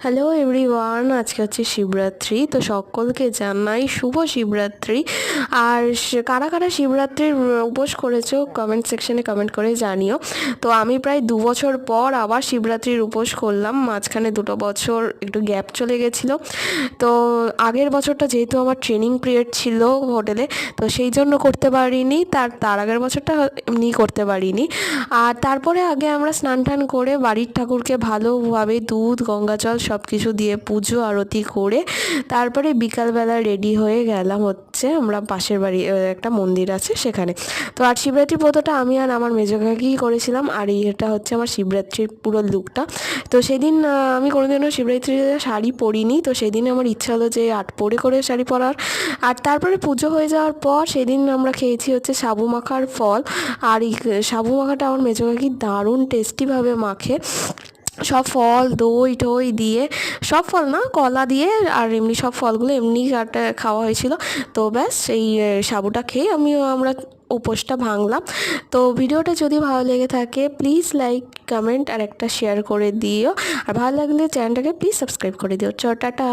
Hello everyone, আজকে হচ্ছে শিবরাত্রি। তো সকলকে জানাই শুভ শিবরাত্রি। আর কারা কারা শিবরাত্রির উপোস করেছো কমেন্ট সেকশনে কমেন্ট করে জানিও। তো আমি প্রায় 2 বছর পর আবার শিবরাত্রির উপোস করলাম। মাঝখানে 2 বছর একটু গ্যাপ চলে গেছিলো। তো আগের বছরটা যেহেতু আমার ট্রেনিং পিরিয়ড ছিল হোটেলে, তো সেই জন্য করতে পারিনি। তার আগের বছরটা এমনি করতে পারিনি। আর তারপরে আগে আমরা স্নান টান করে বাড়ির ঠাকুরকে ভালোভাবে দুধ গঙ্গা জল সব কিছু দিয়ে পুজো আরতি করে তারপরে বিকালবেলা রেডি হয়ে গেলাম হচ্ছে আমরা পাশের বাড়ি একটা মন্দির আছে সেখানে। তো আর শিবরাত্রি ব্রতটা আমি আর আমার মেজো কাকিই করেছিলাম। আর এটা হচ্ছে আমার শিবরাত্রির পুরো লুকটা। তো সেদিন আমি কোনোদিনও শিবরাত্রিতে শাড়ি পরিনি, তো সেদিন আমার ইচ্ছা হলো যে আট পরে করে শাড়ি পরার। আর তারপরে পুজো হয়ে যাওয়ার পর সেদিন আমরা খেয়েছি হচ্ছে সাবু মাখার ফল। আর এই সাবু মাখাটা আমার মেজো কাকি দারুণ টেস্টিভাবে মাখে। সব ফল দই টই দিয়ে, সব ফল না কলা দিয়ে আর এমনি সব ফলগুলো এমনি কাটা খাওয়া হয়েছিল। তো ব্যাস এই সাবুটা খেয়ে আমরা উপোসটা ভাঙলাম। তো ভিডিওটা যদি ভালো লেগে থাকে প্লিজ লাইক কমেন্ট আর একটা শেয়ার করে দিও। আর ভালো লাগলে চ্যানেলটাকে প্লিজ সাবস্ক্রাইব করে দিও। টাটা।